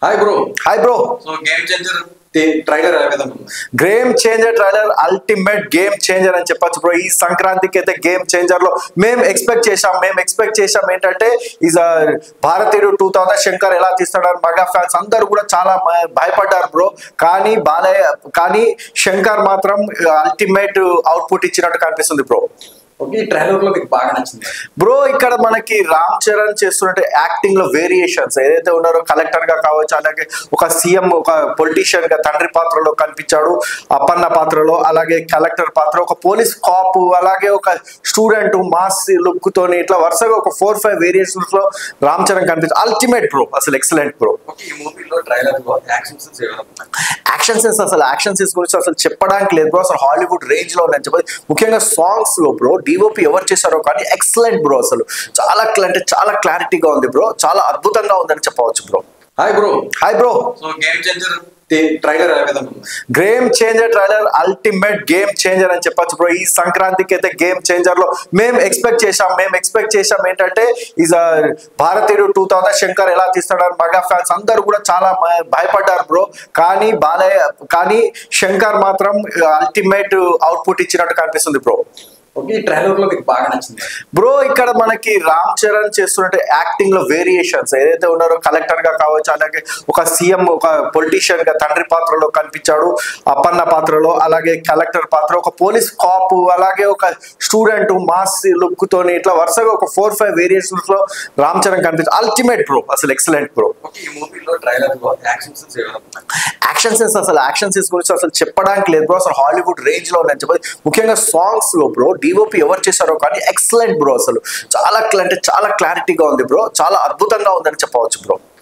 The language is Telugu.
Hi bro. Hi bro. So game changer trailer ఏ విధంగా ఉంది? Game changer trailer ultimate game changer అని చెప్పొచ్చు బ్రో. ఈ సంక్రాంతికి అయితే గేమ్ చేంజర్ లో మేము ఎక్స్పెక్ట్ చేసాం ఏంటంటే ఈజ్ భారతీయుడు 2000 శంకర్ ఎలా తీస్తాడని మగా ఫ్యాన్స్ అందరూ కూడా చాలా భయపడ్డారు బ్రో. కానీ శంకర్ మాత్రం అల్టిమేట్ అవుట్పుట్ ఇచ్చినట్టు కనిపిస్తుంది బ్రో. ఓకే, ఈ ట్రైలర్ లో మీకు బాగా నచ్చింది బ్రో. ఇక్కడ మనకి రామ్ చరణ్ చేస్తున్నట్టు యాక్టింగ్ లో వేరియేషన్స్ ఏదైతే ఉన్నారో, కలెక్టర్ గా కావచ్చు, అలాగే ఒక సీఎం, ఒక పొలిటీషియన్ గా తండ్రి పాత్రలో కనిపించాడు, అప్పన్న పాత్రలో, అలాగే కలెక్టర్ పాత్ర, ఒక పోలీస్ కాప్, అలాగే ఒక స్టూడెంట్ మాస్ లుక్ తోని ఇట్లా వరుసగా ఒక 4-5 వేరియేషన్స్ లో రామ్ చరణ్ కనిపించాడు. అల్టిమేట్ బ్రో, అసలు ఎక్సలెంట్ బ్రో. ఈ మూవీలో ట్రైలర్ లో యాక్షన్ సీన్స్ గురించి అసలు చెప్పడానికి లేదు బ్రో. అసలు హాలీవుడ్ రేంజ్ లో ఉందని చెప్పి, ముఖ్యంగా సాంగ్స్ లో బ్రో డిఓపి ఎవరు చేశారో కానీ ఎక్సలెంట్ బ్రో. అసలు చాలా క్లారిటీగా ఉంది బ్రో, చాలా అద్భుతంగా ఉందని చెప్పవచ్చు bro. Hi bro. So game changer trailer ఏ విధంగా ఉంది? Game changer trailer ultimate game changer అని చెప్పొచ్చు బ్రో. ఈ సంక్రాంతికి అయితే గేమ్ చేంజర్ లో మేము ఎక్స్పెక్ట్ చేసాం ఏంటంటే ఈజ్ భారతీయుడు 2000 శంకర్ ఎలా తీస్తాడని మగా ఫ్యాన్స్ అందరూ కూడా చాలా భయపడ్డారు బ్రో. కానీ శంకర్ మాత్రం అల్టిమేట్ అవుట్పుట్ ఇచ్చినట్టు కనిపిస్తుంది బ్రో. ఓకే, ఈ ట్రైలర్ లో మీకు బాగా నచ్చింది బ్రో. ఇక్కడ మనకి రామ్ చరణ్ చేస్తున్నట్టు యాక్టింగ్ లో వేరియేషన్స్ ఏదైతే ఉన్నారో, కలెక్టర్ గా కావచ్చు, అలాగే ఒక సీఎం, ఒక పొలిటీషియన్ గా తండ్రి పాత్రలో కనిపించాడు, అప్పన్న పాత్రలో, అలాగే కలెక్టర్ పాత్ర, ఒక పోలీస్ కాప్, అలాగే ఒక స్టూడెంట్ మాస్ లుక్ తోని ఇట్లా వరుసగా ఒక 4-5 వేరియేషన్స్ లో రామ్ చరణ్ కనిపించాడు. అల్టిమేట్ బ్రో, అసలు ఎక్సలెంట్ బ్రో. ఓకే, ఈ మూవీలో ట్రైలర్ లో యాక్షన్ సీన్స్ గురించి అసలు చెప్పడానికి లేదు బ్రో. అసలు హాలీవుడ్ రేంజ్ లో ఉందని చెప్పి, ముఖ్యంగా సాంగ్స్ లో బ్రో డిఓపి ఎవరు చేశారో కానీ ఎక్సలెంట్ బ్రో. అసలు చాలా క్లారిటీగా ఉంది బ్రో, చాలా అద్భుతంగా ఉందని చెప్పవచ్చు బ్రో.